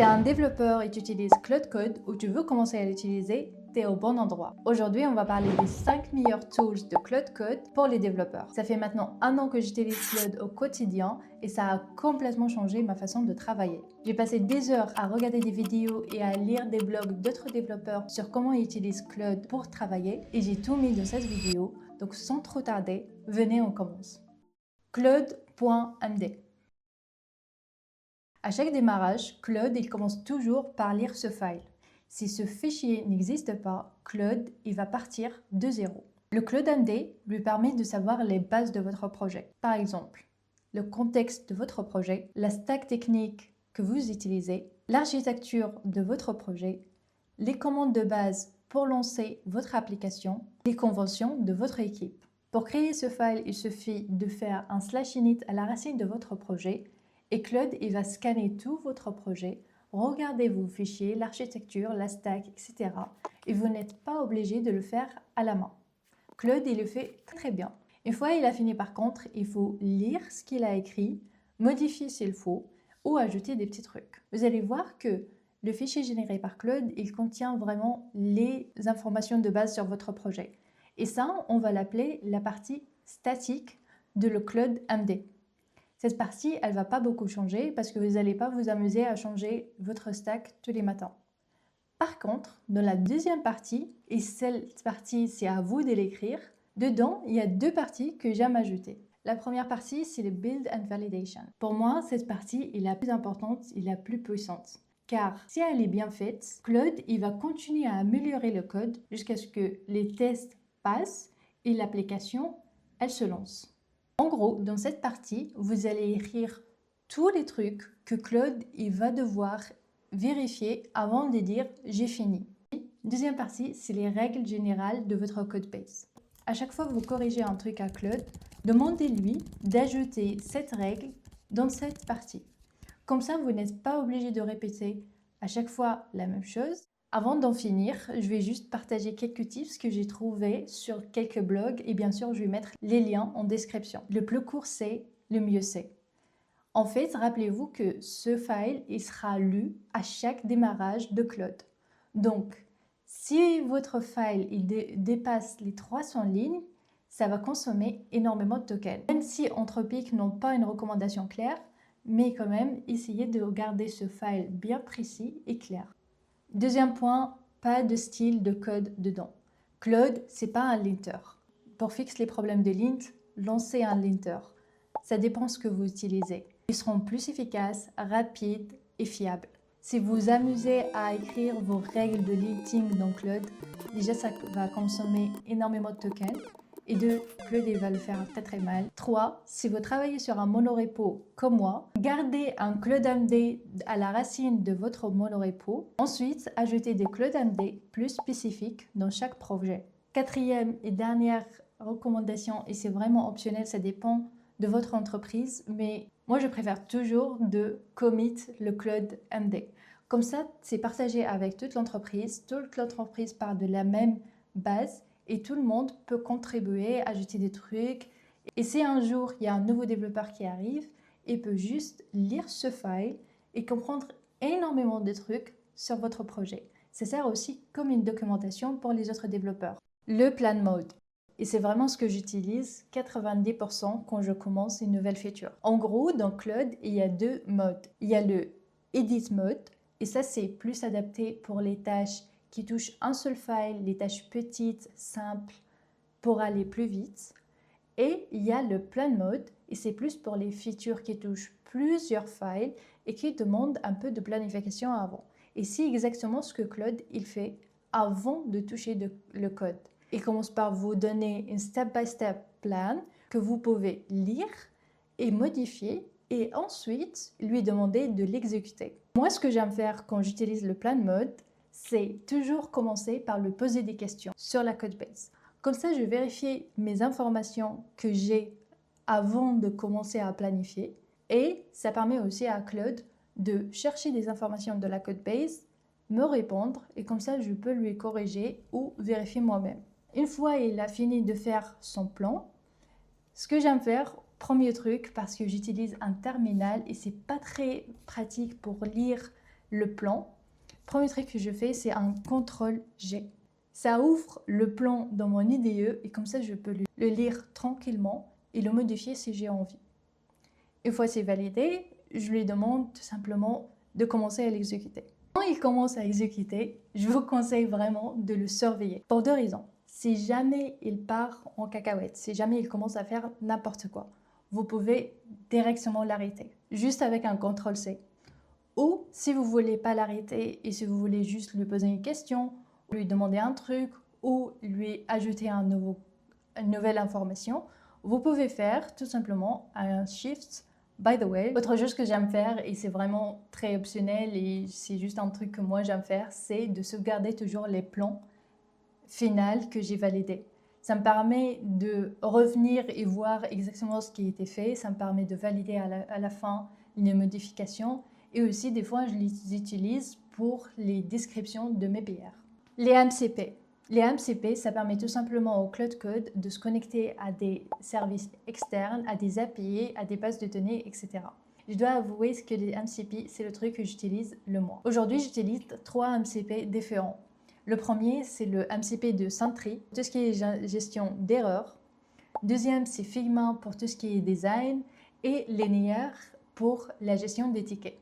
Tu es un développeur et tu utilises Claude Code ou tu veux commencer à l'utiliser, tu es au bon endroit. Aujourd'hui, on va parler des 5 meilleurs tools de Claude Code pour les développeurs. Ça fait maintenant 1 an que j'utilise Claude au quotidien et ça a complètement changé ma façon de travailler. J'ai passé des heures à regarder des vidéos et à lire des blogs d'autres développeurs sur comment ils utilisent Claude pour travailler et j'ai tout mis dans cette vidéo. Donc sans trop tarder, venez on commence. Claude.md. À chaque démarrage, Claude il commence toujours par lire ce file. Si ce fichier n'existe pas, Claude il va partir de zéro. Le Claude.md lui permet de savoir les bases de votre projet. Par exemple, le contexte de votre projet, la stack technique que vous utilisez, l'architecture de votre projet, les commandes de base pour lancer votre application, les conventions de votre équipe. Pour créer ce file, il suffit de faire un /init à la racine de votre projet et Claude il va scanner tout votre projet, regarder vos fichiers, l'architecture, la stack, etc. Et vous n'êtes pas obligé de le faire à la main. Claude il le fait très bien. Une fois il a fini par contre, il faut lire ce qu'il a écrit, modifier s'il faut ou ajouter des petits trucs. Vous allez voir que le fichier généré par Claude, il contient vraiment les informations de base sur votre projet. Et ça, on va l'appeler la partie statique de le Claude.md. Cette partie, elle ne va pas beaucoup changer parce que vous n'allez pas vous amuser à changer votre stack tous les matins. Par contre, dans la deuxième partie, et cette partie, c'est à vous de l'écrire, dedans, il y a 2 parties que j'aime ajouter. La première partie, c'est le Build and Validation. Pour moi, cette partie est la plus importante et la plus puissante. Car si elle est bien faite, Claude il va continuer à améliorer le code jusqu'à ce que les tests passent et l'application, elle se lance. En gros, dans cette partie, vous allez écrire tous les trucs que Claude il va devoir vérifier avant de dire « j'ai fini ». Deuxième partie, c'est les règles générales de votre codebase. À chaque fois que vous corrigez un truc à Claude, demandez-lui d'ajouter cette règle dans cette partie. Comme ça, vous n'êtes pas obligé de répéter à chaque fois la même chose. Avant d'en finir, je vais juste partager quelques tips que j'ai trouvés sur quelques blogs et bien sûr, je vais mettre les liens en description. Le plus court c'est, le mieux c'est. En fait, rappelez-vous que ce file, il sera lu à chaque démarrage de Claude. Donc, si votre file il dépasse les 300 lignes, ça va consommer énormément de tokens. Même si Anthropic n'ont pas une recommandation claire, mais quand même, essayez de garder ce file bien précis et clair. Deuxième point, pas de style de code dedans. Claude, c'est pas un linter. Pour fixer les problèmes de lint, lancez un linter. Ça dépend ce que vous utilisez. Ils seront plus efficaces, rapides et fiables. Si vous amusez à écrire vos règles de linting dans Claude, déjà ça va consommer énormément de tokens. Et 2, Claude il va le faire très mal. 3, si vous travaillez sur un monorepo comme moi, gardez un Claude.md à la racine de votre monorepo. Ensuite, ajoutez des Claude.md plus spécifiques dans chaque projet. Quatrième et dernière recommandation, et c'est vraiment optionnel, ça dépend de votre entreprise, mais moi je préfère toujours de commit le Claude.md. Comme ça, c'est partagé avec toute l'entreprise part de la même base et tout le monde peut contribuer, ajouter des trucs. Et si un jour il y a un nouveau développeur qui arrive, il peut juste lire ce file et comprendre énormément de trucs sur votre projet. Ça sert aussi comme une documentation pour les autres développeurs. Le plan mode. Et c'est vraiment ce que j'utilise 90% quand je commence une nouvelle feature. En gros, dans Claude, il y a 2 modes. Il y a le Edit Mode, et ça c'est plus adapté pour les tâches qui touchent un seul file, les tâches petites, simples, pour aller plus vite. Et il y a le Plan Mode, et c'est plus pour les features qui touchent plusieurs files et qui demandent un peu de planification avant. Et c'est exactement ce que Claude il fait avant de toucher le code. Il commence par vous donner une step-by-step plan que vous pouvez lire et modifier et ensuite lui demander de l'exécuter. Moi, ce que j'aime faire quand j'utilise le Plan Mode, c'est toujours commencer par lui poser des questions sur la codebase. Comme ça, je vérifie mes informations que j'ai avant de commencer à planifier et ça permet aussi à Claude de chercher des informations de la codebase, me répondre et comme ça, je peux lui corriger ou vérifier moi-même. Une fois il a fini de faire son plan, ce que j'aime faire, premier truc, parce que j'utilise un terminal et c'est pas très pratique pour lire le plan, premier truc que je fais, c'est un CTRL-G. Ça ouvre le plan dans mon IDE et comme ça, je peux le lire tranquillement et le modifier si j'ai envie. Une fois c'est validé, je lui demande tout simplement de commencer à l'exécuter. Quand il commence à exécuter, je vous conseille vraiment de le surveiller pour deux raisons. Si jamais il part en cacahuète, si jamais il commence à faire n'importe quoi, vous pouvez directement l'arrêter, juste avec un CTRL-C. Ou si vous ne voulez pas l'arrêter et si vous voulez juste lui poser une question, lui demander un truc ou lui ajouter une nouvelle information, vous pouvez faire tout simplement un Shift. By the way, autre chose que j'aime faire, et c'est vraiment très optionnel et c'est juste un truc que moi j'aime faire, c'est de sauvegarder toujours les plans finaux que j'ai validés. Ça me permet de revenir et voir exactement ce qui a été fait, ça me permet de valider à la fin les modifications et aussi des fois je les utilise pour les descriptions de mes PR. Les MCP. Les MCP, ça permet tout simplement au Cloud Code de se connecter à des services externes, à des API, à des bases de données, etc. Je dois avouer que les MCP, c'est le truc que j'utilise le moins. Aujourd'hui, j'utilise 3 MCP différents. Le premier, c'est le MCP de Sentry, tout ce qui est gestion d'erreurs. Deuxième, c'est Figma pour tout ce qui est design et Linear pour la gestion des tickets.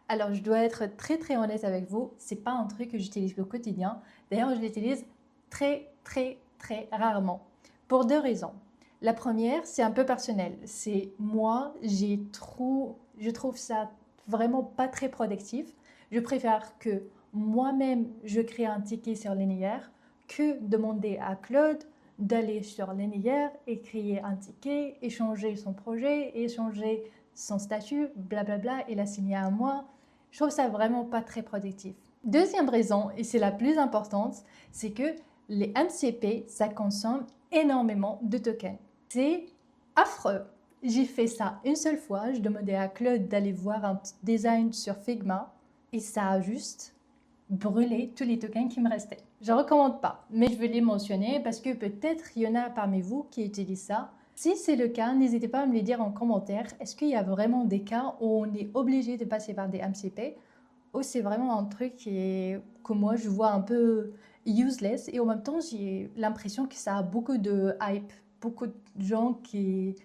Alors, je dois être très honnête avec vous, c'est pas un truc que j'utilise au quotidien. D'ailleurs, je l'utilise très rarement pour deux raisons. La première, c'est un peu personnel. C'est moi, je trouve ça vraiment pas très productif. Je préfère que moi-même, je crée un ticket sur Linear que demander à Claude d'aller sur Linear et créer un ticket, échanger son projet, échanger son statut, blablabla, et l'assigner à moi. Je trouve ça vraiment pas très productif. Deuxième raison, et c'est la plus importante, c'est que les MCP, ça consomme énormément de tokens. C'est affreux. J'ai fait ça une seule fois, je demandais à Claude d'aller voir un petit design sur Figma et ça a juste brûlé tous les tokens qui me restaient. Je ne recommande pas, mais je veux les mentionner parce que peut-être il y en a parmi vous qui utilisent ça. Si c'est le cas, n'hésitez pas à me le dire en commentaire. Est-ce qu'il y a vraiment des cas où on est obligé de passer par des MCP ou c'est vraiment un truc que moi je vois un peu useless et en même temps j'ai l'impression que ça a beaucoup de hype, beaucoup de gens qui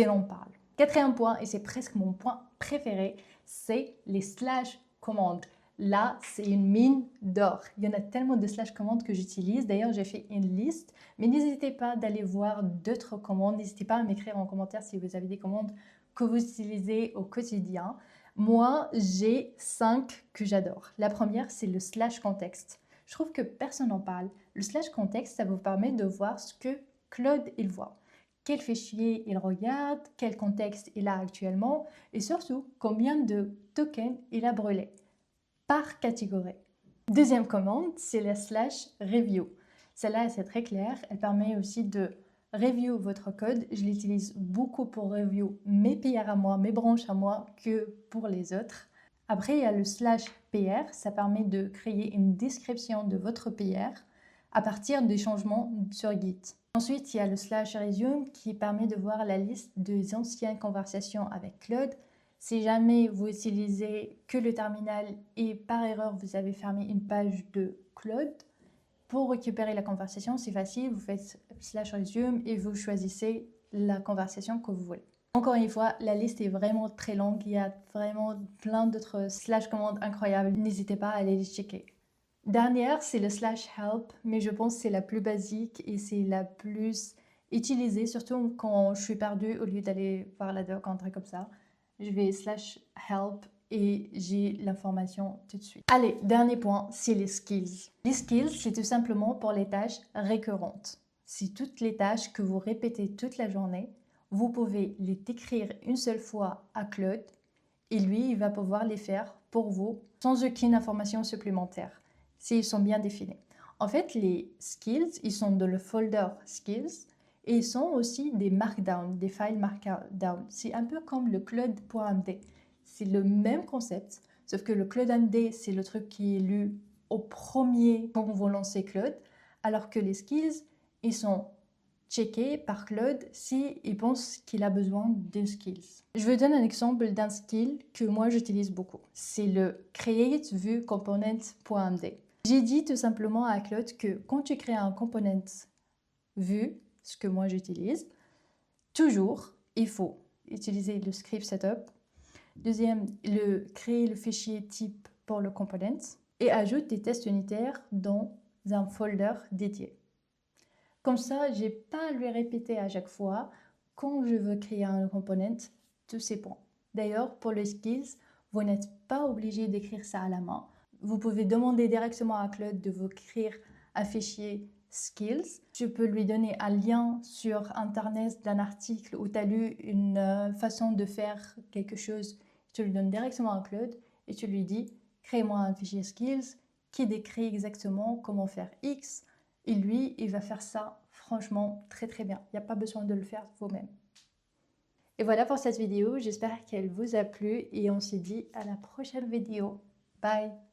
en parlent. Quatrième point, et c'est presque mon point préféré, c'est les slash commandes. Là, c'est une mine d'or. Il y en a tellement de slash commandes que j'utilise. D'ailleurs, j'ai fait une liste, mais n'hésitez pas d'aller voir d'autres commandes. N'hésitez pas à m'écrire en commentaire si vous avez des commandes que vous utilisez au quotidien. Moi, j'ai 5 que j'adore. La première, c'est le slash contexte. Je trouve que personne n'en parle. Le slash contexte, ça vous permet de voir ce que Claude il voit. Quel fichier il regarde, quel contexte il a actuellement et surtout combien de tokens il a brûlé par catégorie. Deuxième commande, c'est la slash review. Celle-là, c'est très clair. Elle permet aussi de review votre code. Je l'utilise beaucoup pour review mes PR à moi, mes branches à moi, que pour les autres. Après, il y a le slash PR. Ça permet de créer une description de votre PR à partir des changements sur Git. Ensuite, il y a le slash resume qui permet de voir la liste des anciennes conversations avec Claude. Si jamais vous utilisez que le terminal et par erreur vous avez fermé une page de Claude, pour récupérer la conversation, c'est facile, vous faites slash resume et vous choisissez la conversation que vous voulez. Encore une fois, la liste est vraiment très longue, il y a vraiment plein d'autres slash commandes incroyables, n'hésitez pas à aller les checker. Dernière, c'est le slash help, mais je pense que c'est la plus basique et c'est la plus utilisée, surtout quand je suis perdue au lieu d'aller voir la doc, un truc comme ça. Je vais slash help et j'ai l'information tout de suite. Allez, dernier point, c'est les skills. Les skills, c'est tout simplement pour les tâches récurrentes. C'est toutes les tâches que vous répétez toute la journée. Vous pouvez les décrire une seule fois à Claude et lui, il va pouvoir les faire pour vous sans aucune information supplémentaire, s'ils sont bien définis. En fait, les skills, ils sont dans le folder skills et ils sont aussi des markdown, des files markdown. C'est un peu comme le Claude.md. C'est le même concept, sauf que le Claude.md, c'est le truc qui est lu au premier quand vous lancez Claude, alors que les skills, ils sont checker par Claude s'il pense qu'il a besoin de skills. Je vous donne un exemple d'un skill que moi j'utilise beaucoup. C'est le create view component.md. J'ai dit tout simplement à Claude que quand tu crées un component vue, ce que moi j'utilise, toujours il faut utiliser le script setup. Deuxième, créer le fichier type pour le component et ajoute des tests unitaires dans un folder dédié. Comme ça, je n'ai pas à lui répéter à chaque fois quand je veux créer un component tous ces points. D'ailleurs, pour les skills, vous n'êtes pas obligé d'écrire ça à la main. Vous pouvez demander directement à Claude de vous écrire un fichier skills. Je peux lui donner un lien sur internet d'un article où tu as lu une façon de faire quelque chose. Tu le donnes directement à Claude et tu lui dis crée-moi un fichier skills qui décrit exactement comment faire X. Et lui, il va faire ça franchement très très bien. Il n'y a pas besoin de le faire vous-même. Et voilà pour cette vidéo. J'espère qu'elle vous a plu et on se dit à la prochaine vidéo. Bye!